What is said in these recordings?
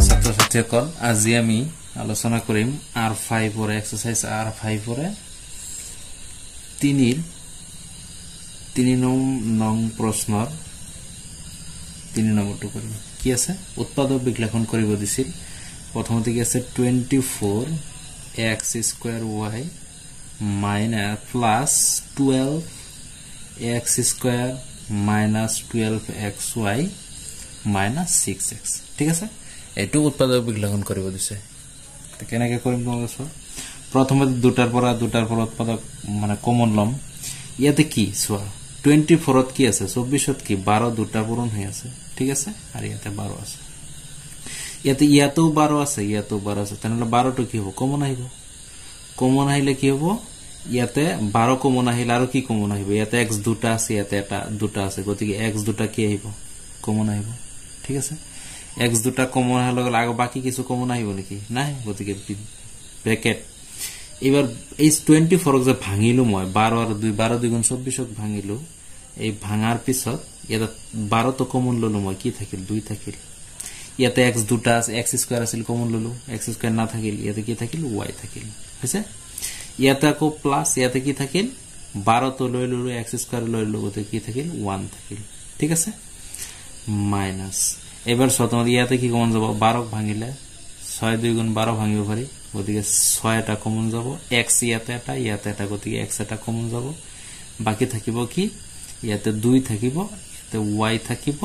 ছাত্ৰছাত্ৰীসকল আজি আমি আলোচনা কৰিম R5 ৰ এক্সাৰসাইজ R5 ৰ 3 নং প্ৰশ্নৰ 3 নম্বৰটো কৰিম কি আছে উৎপাদক বিশ্লেষণ কৰিব দিছিল প্ৰথমতে কি আছে 24x² y plus 12x² minus 12xy minus 6x ঠিক আছে এটো উৎপাদক বিশ্লেষণ কৰিব দিছে কেনেকৈ কৰিম তোমালোকে প্ৰথমতে দুটাৰ পৰা উৎপাদক মানে কমন লম ইয়াতে কি সোৱা 24 ত কি আছে 24 ত কি 12 দুটা পূৰণ হৈ আছে ঠিক আছে আৰু ইয়াতে 12 আছে ইয়াতেও 12 আছে তেনেহলে 12 টো কি হ'ব কমন আহিলে কি হ'ব ইয়াতে 12 কমন আহিলে আৰু কি কমন আহিব ইয়াতে x দুটা আছে ইয়াতে এটা দুটা আছে গতিকে x দুটা কি আহিব কমন আহিব ঠিক আছে x দুটা কমন হলে আগে বাকি কিছু কমন আহিব নেকি নাই গতিকে ব্র্যাকেট এবার এই 24 যে ভাঙিলো মই 12 আর 2 12 2 24 ক ভাঙিলো এই ভাঙার পিছত এটা 12 তো কমন ললো মই কি থাকিল 2 থাকিল ইয়াতে x দুটা আছে x² আছিল কমন ললো x² না থাকিল ইয়াতে কি থাকিল y থাকিল হইছে ইয়াতে কো প্লাস ইয়াতে কি থাকিল 12 তো লই ললো x² লই ললো গতে কি থাকিল 1 থাকিল ঠিক আছে মাইনাস এবার শতমত ইয়াতে কি কমন যাব 12 ভাঙিলে 6 2 গুণ 12 ভাঙিব পারি গতিকে 6 টা কমন যাব x ইয়াতে এটা গতিকে x এটা কমন যাব বাকি থাকিব কি ইয়াতে 2 থাকিব ইয়াতে y থাকিব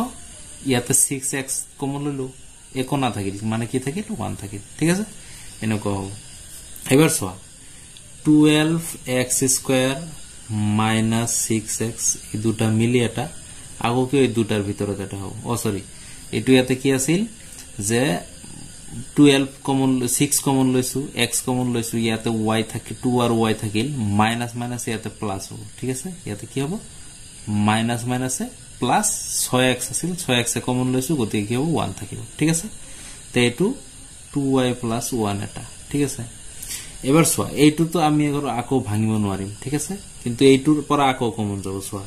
ইয়াতে 6x কমন ললো একো না থাকিল মানে কি থাকিল 1 থাকিল ঠিক আছে এনেকো হ'ব এবার সোয়া 12x² minus 6x এই দুটা মিলি এটা আগোকে এই দুটার ভিতৰত এটা হ'ব ও সরি এটু ইয়াতে কি আছিল যে 12 কমন 6 কমন লইছো x কমন লইছো ইয়াতে y থাকে 2 আর y থাকিল মাইনাস মাইনাস ইয়াতে প্লাস হ'ব ঠিক আছে ইয়াতে কি হ'ব মাইনাস মাইনাসে প্লাস 6x আছিল 6x এ কমন লইছো গতি কি হ'ব 1 থাকিব ঠিক আছে তে এটু 2y plus 1 এটা ঠিক আছে এবার সোয়া এইটু তো আমি আগৰ আকো ভাঙিব নোৱাৰিম ঠিক আছে কিন্তু এইটুৰ পৰা আকো কমন যাব সোয়া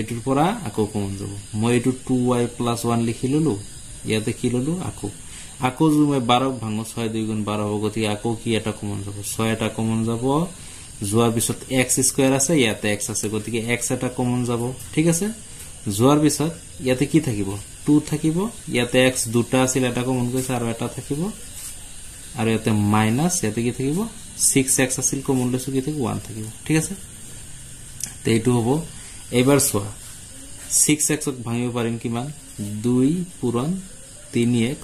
এটুৰ পৰা আকো কমন যাব মই এটু 2y plus 1 লিখি ললো ইয়াতে কি ললো আকো যদি মই 12 ভাঙো 6 2 গুণ 12 হ'ব গতি আকো কি এটা কমন যাব 6 এটা কমন যাব যোৱাৰ পিছত x² আছে ইয়াতে x আছে গতিকে x এটা কমন যাব ঠিক আছে যোৱাৰ পিছত ইয়াতে কি থাকিব 2 থাকিব ইয়াতে x দুটা আছিল এটা কমন গৈছে আৰু এটা থাকিব আৰু ইয়াতে মাইনাস ইয়াতে কি থাকিব 6x আছিল কমন লৈছো কি থাকিব 1 থাকিব ঠিক আছে তে এইটো হ'ব এবাৰ সোয়া 6x ক ভাঙিব পাৰিম কিমান 2 পূৰণ 3x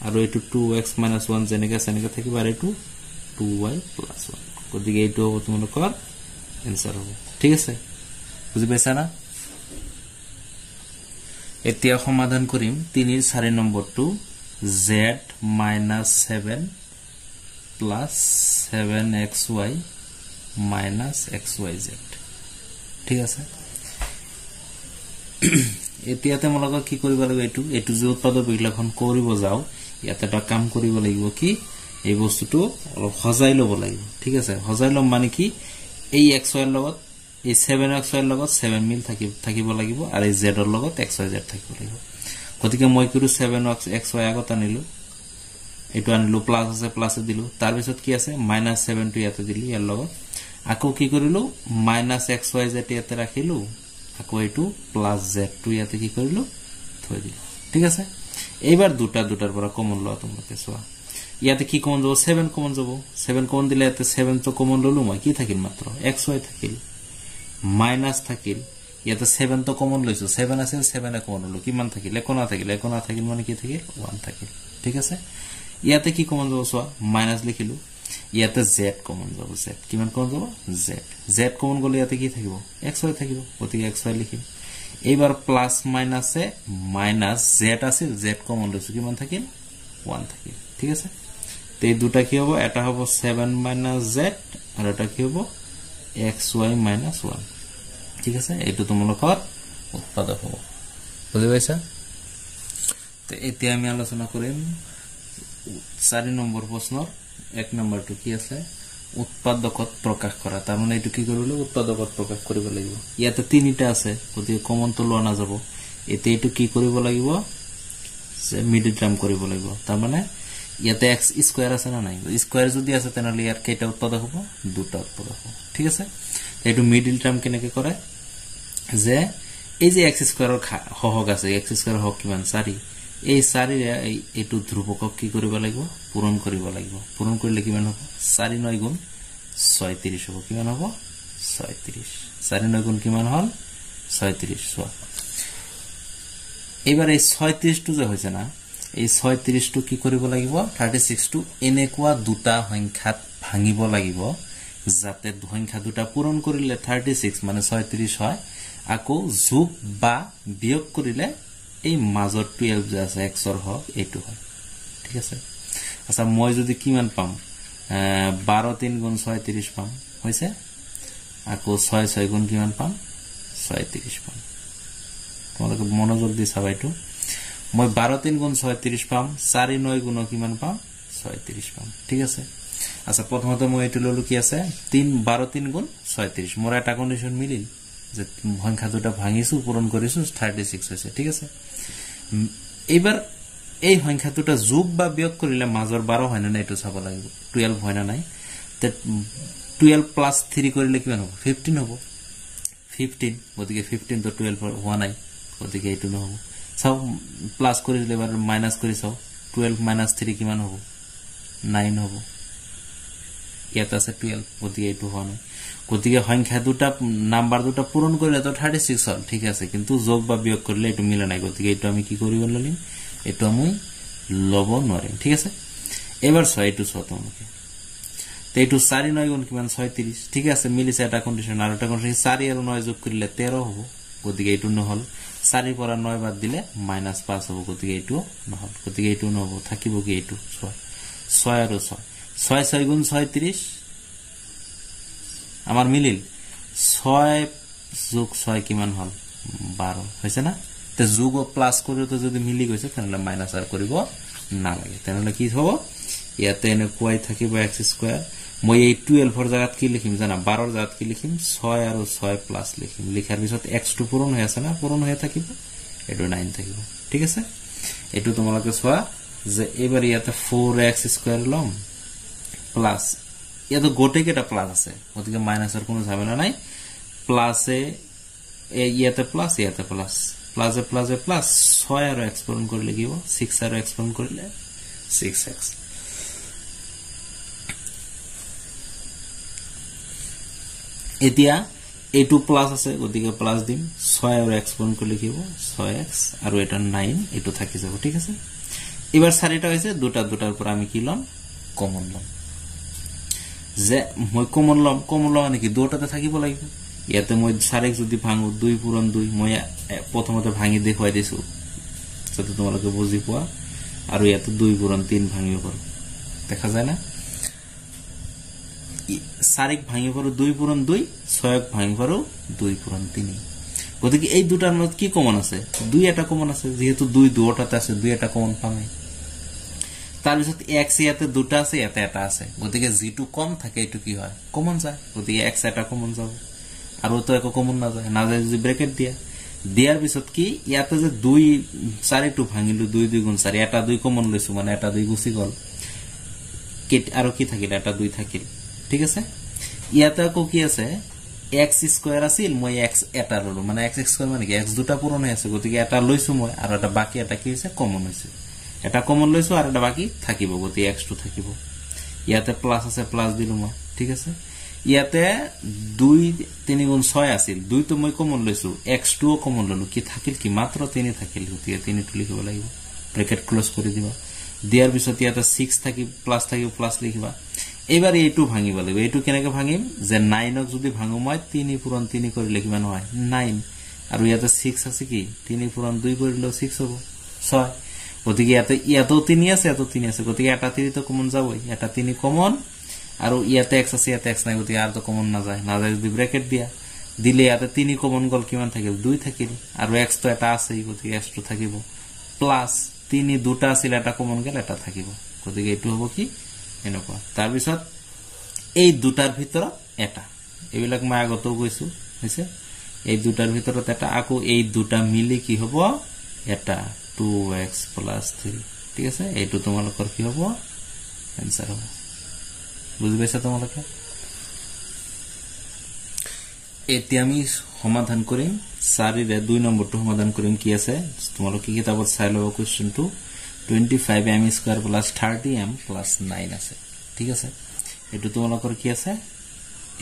আৰু এটু 2x - 1 জেনেকা সেনেকা থাকিব আৰু এটু 2y + 1 গতিকে এইটো হ'ব তোমালোকৰ आंसर হ'ব ঠিক আছে বুজি পাইছা না এতিয়া সমাধান কৰিম 3 ৰ 4 নম্বৰটো z - 7 plus 7xy minus xyz ঠিক আছে এতিয়াতে মলক কি কৰিব লাগিব এটু যে উৎপাদক বিশ্লেষণ কৰিব যাও ইয়াতে এটা কাম কৰিব লাগিব কি এই বস্তুটো অলপ হজাই লব লাগিব ঠিক আছে হজাই লম মানে কি এই xy ৰ লগত এই 7xy ৰ লগত 7 মিল থাকিব লাগিব আৰু এই z ৰ লগত xyz থাকিব লাগিব গতিকে মই কিৰু 7xy আগত আনিলো এটু আনিলো প্লাস আছে প্লাস দিলো তাৰ পিছত কি আছে -7 টো ইয়াতে দিলি ইয়াৰ লগত আকো কি কৰিলো -xyz ইয়াতে ৰাখিলো আকো এটু প্লাস z টো ইয়াতে কি কৰিলো থৈ দিলো ঠিক আছে এইবাৰ দুটাৰ পৰা কমন লও তোমাকে সোয়া ইয়াতে কি কমন যাব 7 কমন যাব 7 কমন দিলে ইয়াতে 7 তো কমন ললো মই কি থাকিল মাত্ৰ xy থাকিল মাইনাস থাকিল ইয়াতে 7 তো কমন লইছো 7 আছে 7 এ কমন ললো কিমান থাকিল একো না থাকিল মানে কি থাকিল 1 থাকিল ঠিক আছে ইয়াতে কি কমন যাব সোয়া মাইনাস লিখিলো ইয়াতে z কমন যাব z কিমান কমন যাব z কমন গলে ইয়াতে কি থাকিব xy থাকিব গতিকে xy লিখিম এইবাৰ প্লাস মাইনাসে মাইনাস z আছিল z কমন লইছো কিমান থাকিল 1 থাকিল ঠিক আছে তে দুটা কি হ'ব এটা হ'ব 7 - z আৰু এটা কি হ'ব xy - 1 ঠিক আছে এইটো তোমালোকৰ উৎপাদক হ'ব বুজি পাইছা তে এতিয়া আমি আলোচনা কৰিম 4 নম্বৰ প্ৰশ্নৰ 1 নম্বৰটো কি আছে উৎপাদকত প্ৰকাশ কৰা তাৰ মানে এটো কি কৰিলো উৎপাদকত প্ৰকাশ কৰিব লাগিব ইয়াতে তিনিটা আছে গতি কমন তো লোৱা না যাব এতে এইটো কি কৰিব লাগিব যে মিডল টাৰ্ম কৰিব লাগিব তাৰ মানে ইয়াতে x স্কয়াৰ আছে না নাই স্কয়াৰ যদি আছে তেনহলে ইয়াৰ কেইটা উৎপাদক হ'ব দুটা উৎপাদক হ'ব ঠিক আছে এইটো মিডল টার্ম কেনেকৈ কৰে যে এই যে x স্কয়াৰৰ হহক আছে x স্কয়াৰ হক কিমান 4 এই 4 ৰে এইটো ধ্ৰুবকক কি কৰিব লাগিব পূৰণ কৰিব লাগিব পূৰণ কৰিলে কিমান হ'ব 4 9 গুণ 36 হ'ব কিমান হ'ব 36 4 9 গুণ কিমান হল 36 সোয়া এবাৰ এই 36 টো যে হৈছে না এই 36 টো কি কৰিব লাগিব 36 টো এনেকুৱা দুটা সংখ্যাত ভাঙিব লাগিব যাতে সংখ্যা দুটা পূৰণ কৰিলে 36 মানে 36 হয় আকৌ যোগ বা বিয়োগ কৰিলে এই মাজৰ 12 যে আছে x ৰ হক এইটো হয় ঠিক আছে আচ্ছা মই যদি কিমান পাম 12 3 গুণ 36 পাম হৈছে আকৌ 6 6 গুণ কিমান পাম 36 পাম তোমালোকে মনোযোগ দি চাবাইটো মই 12 3 গুণ 36 পাম 4 9 গুণ কিমান পাম 36 পাম ঠিক আছে আচ্ছা প্ৰথমতে মই এটো ললো কি আছে 3 12 3 গুণ 36 মোৰ এটা কন্ডিশন মিলিল যে সংখ্যা দুটা ভাঙিছো পূৰণ কৰিছো 36 হৈছে ঠিক আছে এবাৰ এই সংখ্যা দুটা যোগ বা বিয়োগ কৰিলে মাজৰ 12 হয় না এটো চাব লাগিব 12 হয় না নাই তে 12 প্লাস 3 কৰিলে কিমান হ'ব 15 হ'ব 15 গতিকে 15 তো 12 হোৱা নাই গতিকে এটো নহব চাও প্লাস কৰিলে এবাৰ মাইনাস কৰি চাও 12 minus 3 কিমান হ'ব 9 হ'ব ইয়াত আছে 12 গতিকে এটো হোৱা নাই গতিকে সংখ্যা দুটা নাম্বাৰ দুটা পূৰণ কৰিলে তো 36 হল ঠিক আছে কিন্তু যোগ বা বিয়োগ কৰিলে এটো মিলা নাই গতিকে এটো আমি কি কৰিব ললিম এটো আমি লব নোৱাৰিম ঠিক আছে এবাৰ 6 টো 6 তোমাকে তে এটো 4 9 গুণ কিমান 36 ঠিক আছে মিলিছে এটা কন্ডিশন আর এটা কন্ডিশন 4 আর 9 যোগ কৰিলে 13 হ'ব গতিকে এটো নহল 4 পৰা 9 বাদ দিলে -5 হ'ব গতিকে এটো নহল গতিকে এটো নহব থাকিব কি এটো 6 6 আৰু 6 6 6 গুণ 36 আমার মিলিল 6 যোগ 6 কিমান হল 12 হৈছে না তে যোগ ও প্লাস কৰি তো যদি মিলি গৈছে তাহলে মাইনাস আৰ কৰিব না লাগে তাহলে কি হ'ব ইয়াতে এনে কোয়াই থাকিব x স্কয়ার মই এই 12 এর জায়গাত কি লিখিম জানা 12 এর জায়গাত কি লিখিম 6 আৰু 6 প্লাস লিখিম লিখাৰ পিছত x টো পূৰণ হৈ আছে না পূৰণ হৈ থাকিব এটো 9 থাকিব ঠিক আছে এটো তোমালোকে সোয়া যে এবাৰ ইয়াতে 4x স্কয়ার লম প্লাস ইয়াতে গোটে কেটা প্লাস আছে গতিকে মাইনাসের কোনো ঝামেলা নাই প্লাসে ইয়াতে প্লাস ইয়াতে প্লাস প্লাসে প্লাসে প্লাস 6 আর x পূরণ করলে কি হবে 6 আর x পূরণ করলে 6x এতিয়া a2 প্লাস আছে গতিকে প্লাস দিম 6 আর x পূরণ করলে কি হবে 6x আর এটা 9 এটো থাকি যাব ঠিক আছে এবার সারিটা হইছে দুটার উপর আমি কি লম কমন লম যে মই কমন লম মানে কি দুটাতে থাকিব লাগিব ইয়াতে মই 4x যদি ভাঙো 2 পূরণ 2 মই প্রথমতে ভাঙি দেখাই দিছো যাতে তোমালোকে বুজি পোৱা আৰু ইয়াতে 2 পূৰণ 3 ভাঙিব পাৰো দেখা যায় না 4x ভাঙিব পাৰো 2 পূৰণ 2 6x ভাঙিব পাৰো 2 পূৰণ 3 গতিকে এই দুটাৰ মধ্যে কি কমন আছে 2 এটা কমন আছে যেহেতু 2 দুটাতে আছে 2 এটা কমন পামে তার পিছত x ইয়াতে দুটা আছে ইয়াতে এটা আছে গতিকে যেটো কম থাকে এটো কি হয় কমন যায় গতিকে x এটা কমন যাব আৰু তো একো কমন না যায় যদি ব্ৰ্যাকেট দিয়াৰ পিছত কি ইয়াতে যে 2 4 টো ভাঙিলো 2 2 গুণ 4 এটা 2 কমন লৈছো মানে এটা 2 গুছি গল আৰু কি থাকিল এটা 2 থাকিল ঠিক আছে ইয়াতে কো কি আছে x স্কয়ার আছিল মই x এটা ললো মানে x স্কয়ার মানে কি x দুটা পূরণ হৈ আছে গতিকে এটা লৈছো মই আৰু এটা বাকি এটা কি হৈছে কমন হৈছে এটা কমন লৈছো আর এটা বাকি থাকিব গতি x2 থাকিব ইয়াতে প্লাস আছে প্লাস দিলু মই ঠিক আছে ইয়াতে 2 3 গুণ 6 আছিল 2 তো মই কমন লৈছো x2 ও কমন ললো কি থাকিল কি মাত্ৰ 3 থাকিল গতি 3 টো লিখিব লাগিব ব্ৰ্যাকেট ক্লোজ কৰি দিবা দিয়াৰ পিছত ইয়াতে 6 থাকি প্লাস লিখিবা এবাৰ এইটো ভাঙিব লাগিব এইটো কেনেকৈ ভাঙিম যে 9 ক যদি ভাঙো মই 3 পূৰণ 3 কৰিলে কিমান হয় 9 আৰু ইয়াতে 6 আছে কি 3 পূৰণ 2 কৰিলে 6 হ'ব 6 গতিকে ইয়াতে 3 আছে এতো 3 আছে গতিকে এটা 3 তো কমন যাবই এটা 3 কমন আৰু ইয়াতে x আছে ইয়াতে x নাই গতিকে আর তো কমন না যায় যদি ব্র্যাকেট দিয়া দিলে ইয়াতে 3 কমন গল কিমান থাকিল 2 থাকিল আৰু x তো এটা আছে গতিকে x2 থাকিব প্লাস 3 দুটা আছিল এটা কমন গেল এটা থাকিব গতিকে এটো হ'ব কি এনেকুৱা তাৰ পিছত এই দুটাৰ ভিতৰত এটা এইবিলাক মই আগতেও কৈছো হৈছে এই দুটাৰ ভিতৰত এটা আকৌ এই দুটা মিলি কি হ'ব এটা 2x + 3 ঠিক আছে এইটো তোমালোকৰ কি হ'ব आंसर হ'ব বুজি পাইছা তোমালোকে এতিয়া আমি সমাধান কৰিম 4 ৰে 2 নম্বৰটো সমাধান কৰিম কি আছে তোমালোকে কিতাপত চাই লব কোৱেশ্চনটো 25m² + 30m + 9 আছে ঠিক আছে এটো তোমালোকৰ কি আছে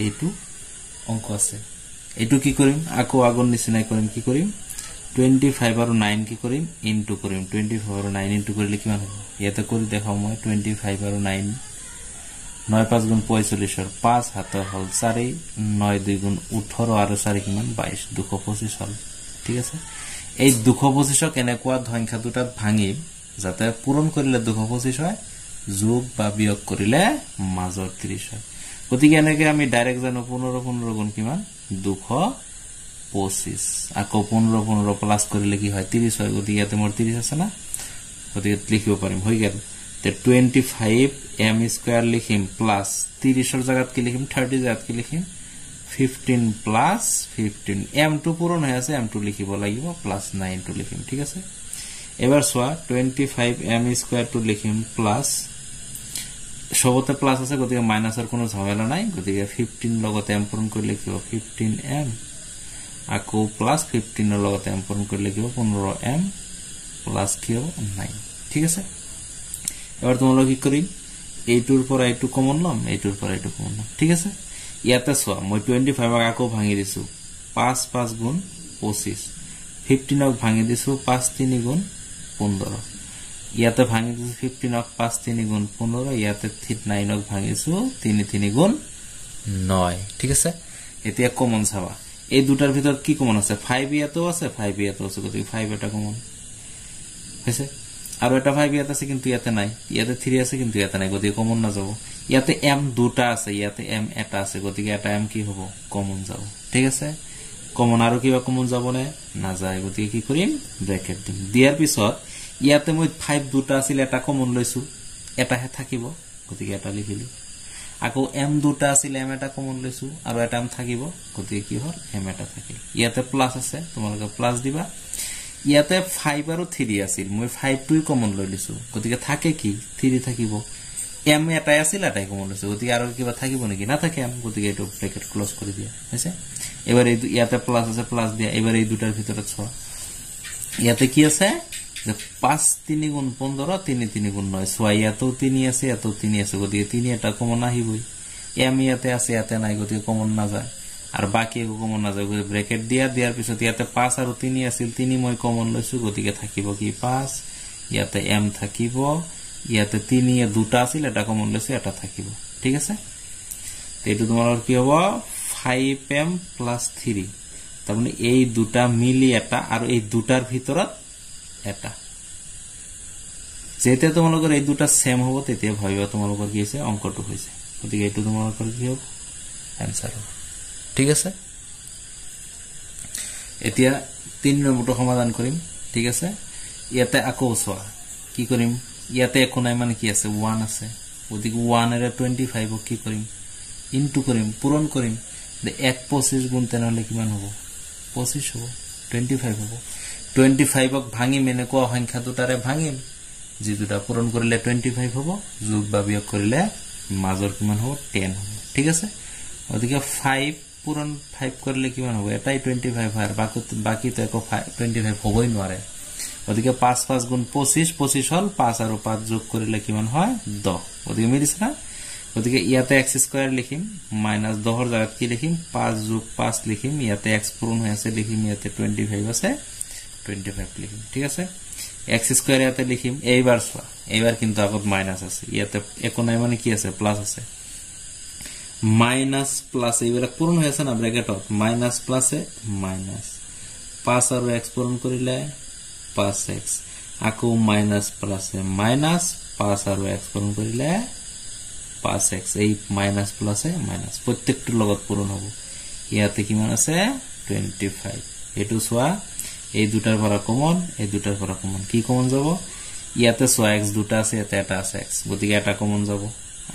এইটো অংক আছে এটো কি কৰিম আকৌ আগৰ নিচিনাই কৰিম কি কৰিম 25 আৰু 9 কি কৰিম ইনটু কৰিম 25 আৰু 9 ইনটু কৰিলে কিমান হ'ব ইয়াতে কৰি দেখাও মই 25 আৰু 9 9 5 গুণ 45 আর 5 হাতে হল 4 9 2 গুণ 18 আর 4 কিমান 22 225 হল ঠিক আছে এই 225 কেনেকুৱা সংখ্যা দুটাত ভাঙি যাতে পূৰণ কৰিলে 225 হয় যোগ বা বিয়োগ কৰিলে মাজৰ 30 হয় গতিকে এনেকে আমি ডাইরেক্ট জানো 15 15 গুণ কিমান 225 আকৌ 15 15 প্লাস কৰিলে কি হয় 30 হয় গতিকে ইয়াতে মোৰ 30 আছে না গতিকে লিখিব পাৰিম হৈ গেল তে 25m² লিখিম প্লাস 30 এর জায়গাত কি লিখিম 30 জায়গাত কি লিখিম 15 প্লাস 15 m2 পূরণ হৈ আছে m2 লিখিব লাগিব প্লাস 9 টু লিখিম ঠিক আছে এবাৰ সোয়া 25m² টু লিখিম প্লাস সবতে প্লাস আছে গতিকে মাইনাসেৰ কোনো ঝামেলা নাই গতিকে 15 লগতে m পূৰণ কৰি লিখিব 15m আকৌ প্লাস 15 এৰ লগতে m পূৰণ কৰি লিখিব 15m প্লাস কি হ'ব 9 ঠিক আছে এবাৰ তোমৰা কি কৰি এইটোৰ পৰা এইটো কমন লম এইটোৰ পৰা এইটো কমন লম ঠিক আছে ইয়াতে সোয়া মই 25 আকৌ ভাঙি দিছো 5 5 গুণ 25 15 ক ভাঙি দিছো 5 3 গুণ 15 ইয়াতে ভাঙি দিছো 15 ক 5 3 গুণ 15 ইয়াতে 9 ক ভাঙিছো 3 3 গুণ 9 ঠিক আছে এতিয়া কমন চাবা এই দুটাৰ ভিতৰত কি কমন আছে 5 ইয়াতেও আছে 5 ইয়াতেও আছে গতিকে 5 এটা কমন হৈছে আৰু এটা 5 ইয়াতে আছে কিন্তু ইয়াতে নাই ইয়াতে 3 আছে কিন্তু ইয়াতে নাই গতিকে কমন না যাব ইয়াতে m দুটা আছে ইয়াতে m এটা আছে গতিকে এটা m কি হ'ব কমন যাব ঠিক আছে কমন আৰু কিবা কমন যাব না যায় গতিকে কি কৰিম ব্ৰ্যাকেট দিম দিয়াৰ পিছত ইয়াতে মই 5 দুটা আছিল এটা কমন লৈছো এটাহে থাকিব গতিকে এটা লিখিলো আকৌ m দুটা আছিল m এটা কমন লৈছো আৰু এটা m থাকিব গতিকে কি হ'ল m এটা থাকিল ইয়াতে প্লাস আছে তোমালোকে প্লাস দিবা ইয়াতে 5 আৰু 3 আছিল মই 5 টুই কমন লৈ লিছো গতিকে থাকে কি 3 থাকিব m এটা আছিল এটাই কমন লৈছো গতিকে আৰু কিবা থাকিব নেকি না থাকে m গতিকে এটো ব্ৰ্যাকেট ক্লোজ কৰি দিয়া হৈছে এবাৰ এই ইয়াতে প্লাস আছে প্লাস দিয়া এবাৰ এই দুটাৰ ভিতৰত ছ ইয়াতে কি আছে যে 5 3 গুণ 15 3 3 গুণ 9 ছ ইয়াতেও 3 আছে এতো 3 আছে গতিকে 3 এটা কমন আহিবই m ইয়াতে আছে ইয়াতে নাই গতিকে কমন না যায় আর বাকি একো কমন না যায় ব্র্যাকেট দিয়ার পিছত ইয়াতে 5 আৰু 3 আছিল 3 মই কমন লৈছো গতিকে থাকিব কি 5 ইয়াতে m থাকিব ইয়াতে 3 এ দুটা আছিল এটা কমন লৈছো এটা থাকিব ঠিক আছে এইটো তোমালৰ কি হ'ব 5m + 3 তাৰ মানে এই দুটা মিলি এটা আৰু এই দুটাৰ ভিতৰত এটা যেতে তোমালোকৰ এই দুটা সেম হ'ব তেতিয়া ভাবিবা তোমালোকৰ কি হৈছে অংকটো হৈছে গতিকে এইটো তোমালোকৰ কি হ'ব आंसर হ'ব ঠিক আছে এতিয়া 3 নম্বৰটো সমাধান কৰিম ঠিক আছে ইয়াতে আকৌ সোয়া কি কৰিম ইয়াতে একো নাই মানে কি আছে 1 আছে গতিকে 1 এর 25 কি কৰিম ইনটু কৰিম পূৰণ কৰিম তে 1 25 গুণ তেনলে কিমান হ'ব 25 হ'ব 25 হ'ব 25 ক ভাঙি মেনে কোৱা সংখ্যা দুটাৰে ভাঙিম যি দুটা পূৰণ কৰিলে 25 হ'ব যোগ বা বিয়োগ কৰিলে মাজৰ কিমান হ'ব 10 হ'ব ঠিক আছে গতিকে 5 পূরণ 5 করলে কিমান হবে এটাই 25 আর বাকি তো একো 25 হবই নরে ওদিকে 5 5 গুণ 25 25 হল 5 আর 5 যোগ করলে কিমান হয় 10 ওদিকে মিলিছে না ওদিকে ইয়াতে x² লিখিম মাইনাস 10 এর জায়গাত কি লিখিম 5 যোগ 5 লিখিম ইয়াতে x পূরণ হৈ আছে লিখিম ইয়াতে 25 আছে 25 লিখিম ঠিক আছে x² ইয়াতে লিখিম এইবাৰ সোয়া এইবাৰ কিন্তু আগত মাইনাস আছে ইয়াতে একো নাই মানে কি আছে প্লাস আছে माइनस प्लस এইবিলাক পূরণ হৈ আছে না ব্র্যাকেটত মাইনাস প্লাসে মাইনাস 5 আৰু x পূৰণ কৰিলে 5x আকৌ মাইনাস প্লাসে মাইনাস 5 আৰু x পূৰণ কৰিলে 5x এই মাইনাস প্লাসে মাইনাস প্ৰত্যেকটো লগত পূৰণ হ'ব ইয়াতে কিমান আছে 25 এটো সোয়া এই দুটাৰ পৰা কমন এই দুটাৰ পৰা কমন কি কমন যাব ইয়াতে সোয়া x দুটা আছে ইয়াতে এটা আছে x গতিকে এটা কমন যাব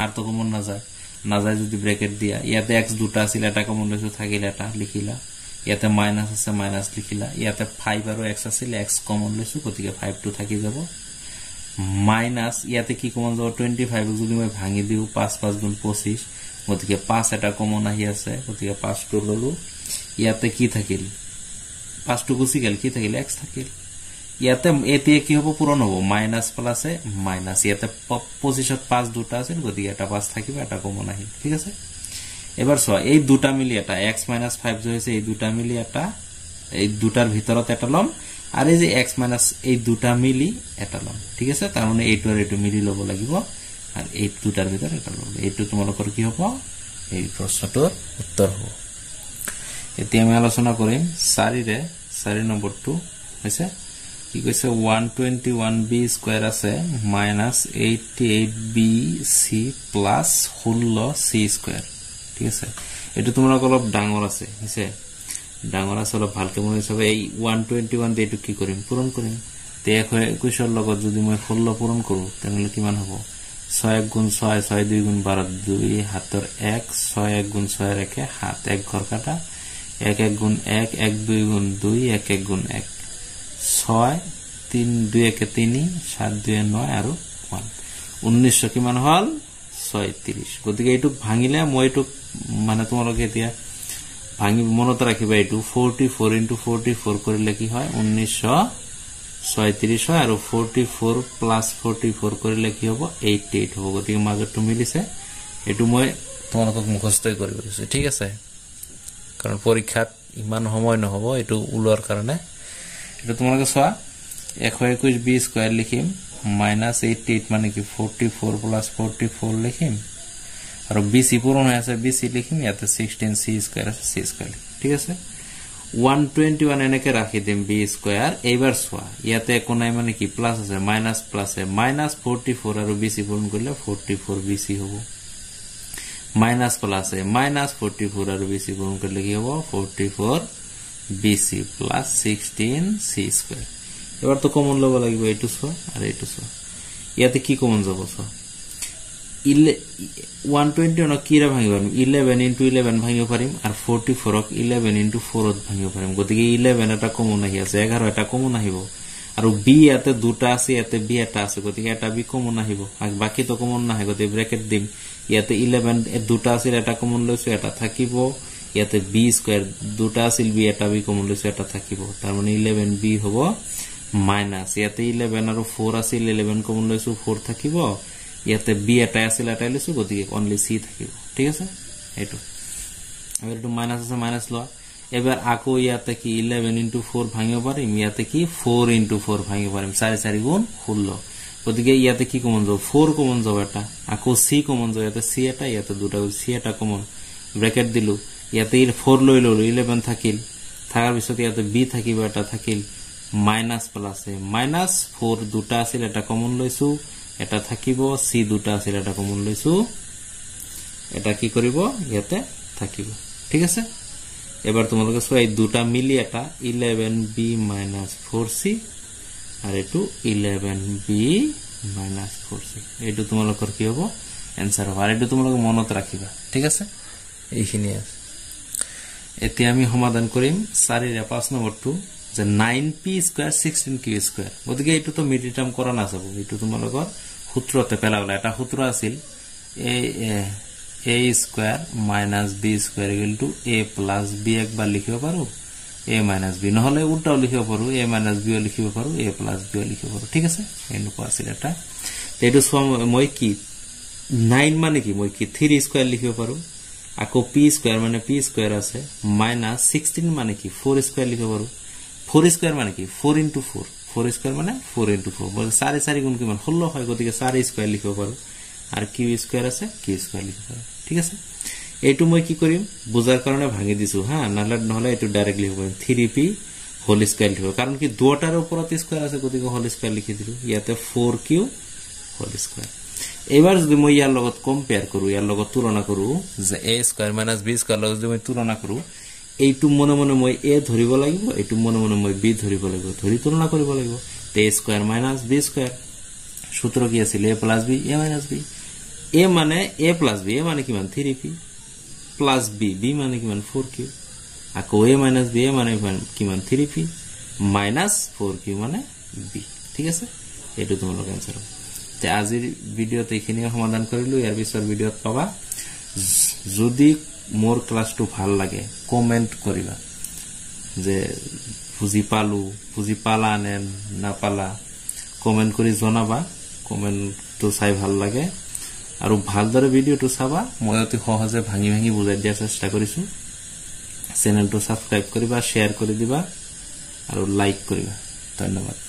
আর তো কমন না যায় না যায় যদি ব্র্যাকেট দিয়া ইয়াতে x দুটা আছিল এটা কমন লৈছো থাকিলে এটা লিখিলা ইয়াতে মাইনাস আছে মাইনাস লিখিলা ইয়াতে 5 আৰু x আছিল x কমন লৈছো গতিকে 5 টো থাকি যাব মাইনাস ইয়াতে কি কমন যাব 25 যদি মই ভাঙি দিও 5 5 গুণ 25 গতিকে 5 এটা কমন আহি আছে গতিকে 5 টো ললো ইয়াতে কি থাকিল 5 টো গুছি গেল কি থাকিল x থাকিল ইয়াতে এতে কি হ'ব পূৰণ হ'ব মাইনাস প্লাসে মাইনাস ইয়াতে পজিশন 5 দুটা আছে গতিকে এটা 5 থাকিব এটা কমন আহিল ঠিক আছে এবাৰ সোয়া এই দুটা মিলি এটা x - 5 যে হৈছে এই দুটা মিলি এটা এই দুটাৰ ভিতৰত এটা লম আৰু এই যে x - এই দুটা মিলি এটা লম ঠিক আছে তাৰ মানে এইটো আৰু এইটো মিলি লব লাগিব আৰু এই দুটাৰ ভিতৰত এটা লম এইটো তোমালোকৰ কি হ'ব এই প্ৰশ্নটোৰ উত্তৰ হ'ব এতিয়া আমি আলোচনা কৰিম 4 নম্বৰটো হৈছে কি কৈছে 121b স্কয়াৰ আছে -88bc প্লাস 16c স্কয়াৰ ঠিক আছে এটো তোমালোক অলপ ডাঙৰ আছে হৈছে ডাঙৰ আছে অলপ ভালকে মনে হিচাপে এই 121 দে এটো কি কৰিম পূৰণ কৰিম তে 21 লগত যদি মই 16 পূৰণ কৰো তেনলে কিমান হ'ব 6 গুণ 6 6 2 গুণ 12 2 হাতৰ 1 6 1 গুণ 6 রেখে হাত এক ঘর কাটা 1 1 গুণ 1 1 2 গুণ 2 1 1 গুণ 1 6 3 2 1 3 7 2 9 আৰু 1 1900 কিমান হল 36 গতিকে এটো ভাঙিলে মই এটো মানে তোমালোকে এতিয়া ভাঙি মনত ৰাখিবা এটো 44 * 44 কৰিলে কি হয় 1936 হয় আৰু 44 + 44 কৰিলে কি হ'ব 88 হ'ব গতিকে মাজৰটো মিলিছে এটো মই তোমালোকক মুখস্থই কৰিব দিছো ঠিক আছে কাৰণ পৰীক্ষাত ইমান সময় নহব এটো উলোৱাৰ কাৰণে এটো তোমালোকে চোৱা 121b স্কয়াৰ লিখিম -88 মানে কি 44 + 44 লিখিম আৰু bc পূৰণ হৈ আছে bc লিখিম ইয়াতে 16c স্কয়াৰ আছে c স্কয়াৰ ঠিক আছে 121 এনেকে ৰাখি দিম b স্কয়াৰ এইবাৰ চোৱা ইয়াতে একো নাই মানে কি প্লাস আছে মাইনাস প্লাসে -44 আৰু bc পূৰণ কৰিলে 44 bc হ'ব মাইনাস প্লাসে -44 আৰু bc পূৰণ কৰিলে কি হ'ব 44 bc plus 16c স্কয়াৰ এবাৰ তো কমন লব লাগিব এইটো সোয়া আৰু এইটো সোয়া ইয়াতে কি কমন যাব সোয়া 120 ন কিরা ভাঙিব পারিম 11 * 11 ভাঙিব পারিম আর 44 ক 11 * 4 ত ভাঙিব পারিম গতিকে 11 এটা কমন আহি আছে 11 এটা কমন আহিব আৰু b ইয়াতে দুটা আছে ইয়াতে b এটা আছে গতিকে এটা b কমন আহিব আর বাকি তো কমন না হয় গতিকে ব্র্যাকেট দিম ইয়াতে 11 দুটা আছে এটা কমন লৈছো এটা থাকিব ইয়াতে b স্কয়ার দুটা আছিল b এটা b কমন লৈছো এটা থাকিব তার মানে 11b হ'ব মাইনাস ইয়াতে 11 আৰু 4 আছিল 11 কমন লৈছো 4 থাকিব ইয়াতে b এটা আছিল এটা লৈছো গতিকে অনলি c থাকিব ঠিক আছে এটো এবাৰ এটো মাইনাস আছে মাইনাস লৱা এবাৰ আকো ইয়াতে কি 11 * 4 ভাঙিব পাৰিম ইয়াতে কি 4 * 4 ভাঙিব পাৰিম 4 4 গুণ 16 গতিকে ইয়াতে কি কমন যাব 4 কমন যাব এটা আকো c কমন যাব ইয়াতে c এটা ইয়াতে দুটা c এটা কমন ব্র্যাকেট দিলু ইয়াতে 4 লৈ ললো 11 থাকিল থাকাৰ পিছত ইয়াতে b থাকিব এটা থাকিল মাইনাস প্লাসে -4 দুটা আছিল এটা কমন লৈছো এটা থাকিব c দুটা আছিল এটা কমন লৈছো এটা কি কৰিব ইয়াতে থাকিব ঠিক আছে এবাৰ তোমালোকে সৈ দুটা মিলি এটা 11b - 4c আৰু এটো 11b - 4c এটো তোমালোকৰ কি হ'ব आंसर হ'ব আৰু এটো তোমালোকে মনত ৰাখিবা ঠিক আছে এইখিনি আছে এতিয়া আমি সমাধান কৰিম 4 ৰ 5 নম্বৰটো যে 9p স্কয়াৰ 16q স্কয়াৰ গতিকে এটো তো মিডল টাৰ্ম কৰা না যাব এটো তোমালোকৰ সূত্ৰতে পেলাবলা এটা সূত্ৰ আছিল a square - b square = a + b একবাৰ লিখিব পাৰো a - b নহলে উল্টাও লিখিব পাৰো a - b লিখিব পাৰো a + b লিখিব পাৰো ঠিক আছে এনেকুৱা আছিল এটা এটো মই কি 9 মানে কি মই কি 3 স্কয়ার লিখিব পাৰো আকো p স্কয়াৰ মানে p স্কয়াৰ আছে -16 মানে কি 4 স্কয়াৰ লিখিব পাৰো 4 স্কয়ার মানে কি 4 * 4 4 স্কয়ার মানে 4 * 4 বলে 4 4 গুণ কিমান 16 হয় গতিকে 4 স্কয়ার লিখিব পাৰো আৰ q স্কয়াৰ আছে q স্কয়াৰ লিখিব পাৰো ঠিক আছে এইটো মই কি কৰিম বুজাৰ কাৰণে ভাঙি দিছো হা নহলে এটো ডাইৰেক্ট লিখিব পাৰিম 3p হোল স্কয়াৰ লিখিব কাৰণ কি দুটাৰ ওপৰত স্কয়াৰ আছে গতিকে হোল স্কয়াৰ লিখি দিলো ইয়াতে 4q হোল স্কয়াৰ এবাৰ যদি মই ইয়াৰ লগত কম্পেয়াৰ কৰো ইয়াৰ লগত তুলনা কৰো যে a স্কয়াৰ - b স্কয়াৰ লগত যদি মই তুলনা কৰো এইটো মনে মনে মই a ধৰিব লাগিব এইটো মনে মনে মই b ধৰিব লাগিব ধৰি তুলনা কৰিব লাগিব a স্কয়ার - b স্কয়ার সূত্র কি আছিল a + b a - b a মানে a + b a মানে কিমান 3p + b b মানে কিমান 4q আকৌ a মাইনাছ b মানে কিমান 3p মাইনাছ 4q মানে b ঠিক আছে এটো তোমালোকৰ आंसर হ'ব তে আজিৰ ভিডিওতে এইখিনি সমাধান কৰিলো ইয়াৰ পিছৰ ভিডিওত পাবা যদি মোৰ ক্লাসটো ভাল লাগে কমেন্ট কৰিবা যে বুজি পালা নে না পালা কমেন্ট কৰি জনাবা কমেন্টটো চাই ভাল লাগে আৰু ভালদৰে ভিডিওটো চাবা মই অতি সহজে ভাঙি বুজাই দিয়া চেষ্টা কৰিছো চেনেলটো সাবস্ক্ৰাইব কৰিবা শেয়াৰ কৰি দিবা আৰু লাইক কৰিবা ধন্যবাদ